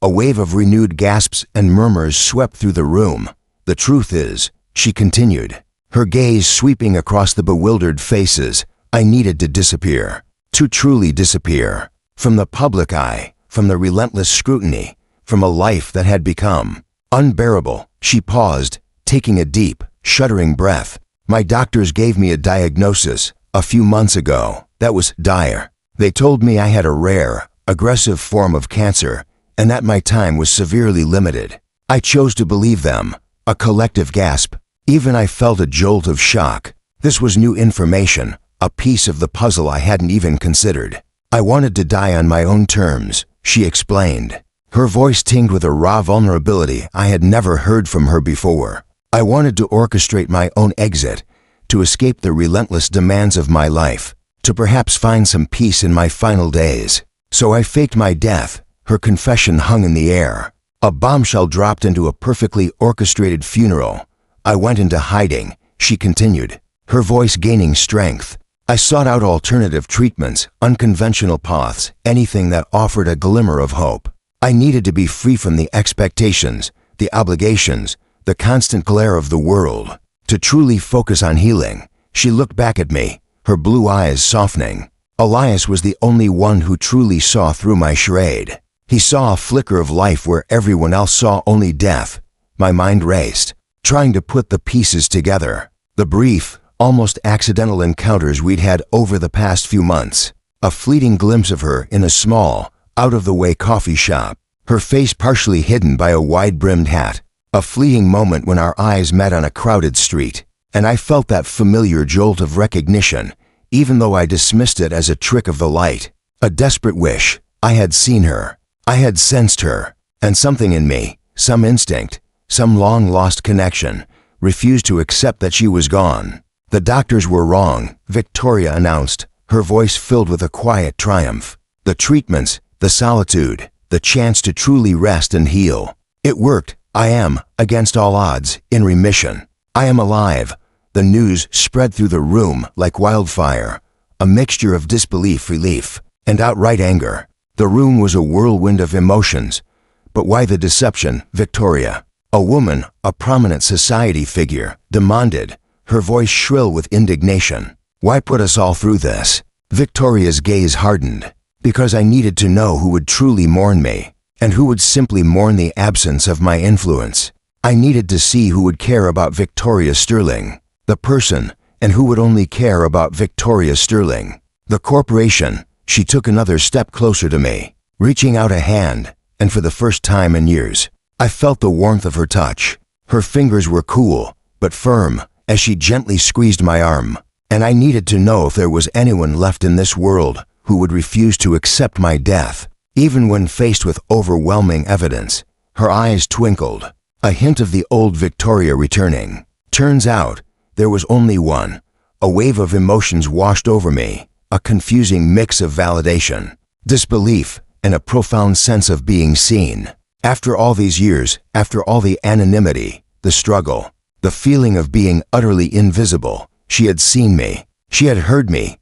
A wave of renewed gasps and murmurs swept through the room. "The truth is," she continued, her gaze sweeping across the bewildered faces, "I needed to disappear. To truly disappear. From the public eye, from the relentless scrutiny, from a life that had become unbearable." She paused, taking a deep, shuddering breath. "My doctors gave me a diagnosis a few months ago that was dire. They told me I had a rare, aggressive form of cancer and that my time was severely limited. I chose to believe them." A collective gasp. Even I felt a jolt of shock. This was new information, a piece of the puzzle I hadn't even considered. "I wanted to die on my own terms," she explained, her voice tinged with a raw vulnerability I had never heard from her before. "I wanted to orchestrate my own exit, to escape the relentless demands of my life, to perhaps find some peace in my final days. So I faked my death." Her confession hung in the air. A bombshell dropped into a perfectly orchestrated funeral. "I went into hiding," she continued, her voice gaining strength. "I sought out alternative treatments, unconventional paths, anything that offered a glimmer of hope. I needed to be free from the expectations, the obligations, the constant glare of the world, to truly focus on healing." She looked back at me, her blue eyes softening. Elias was the only one who truly saw through my charade. He saw a flicker of life where everyone else saw only death. My mind raced, trying to put the pieces together. The brief, almost accidental encounters we'd had over the past few months. A fleeting glimpse of her in a small, out-of-the-way coffee shop, her face partially hidden by a wide-brimmed hat. A fleeting moment when our eyes met on a crowded street, and I felt that familiar jolt of recognition, even though I dismissed it as a trick of the light. A desperate wish. I had seen her. I had sensed her. And something in me, some instinct, some long-lost connection, refused to accept that she was gone. "The doctors were wrong," Victoria announced, her voice filled with a quiet triumph. "The treatments, the solitude, the chance to truly rest and heal. It worked. I am, against all odds, in remission. I am alive." The news spread through the room like wildfire, a mixture of disbelief, relief, and outright anger. The room was a whirlwind of emotions. "But why the deception, Victoria?" A woman, a prominent society figure, demanded, her voice shrill with indignation. "Why put us all through this?" Victoria's gaze hardened. "Because I needed to know who would truly mourn me, and who would simply mourn the absence of my influence. I needed to see who would care about Victoria Sterling, the person, and who would only care about Victoria Sterling, the corporation." She took another step closer to me, reaching out a hand, and for the first time in years, I felt the warmth of her touch. Her fingers were cool, but firm, as she gently squeezed my arm, and I needed to know if there was anyone left in this world who would refuse to accept my death, even when faced with overwhelming evidence. Her eyes twinkled, a hint of the old Victoria returning. Turns out, there was only one. A wave of emotions washed over me, a confusing mix of validation, disbelief, and a profound sense of being seen. After all these years, after all the anonymity, the struggle, the feeling of being utterly invisible, she had seen me. She had heard me,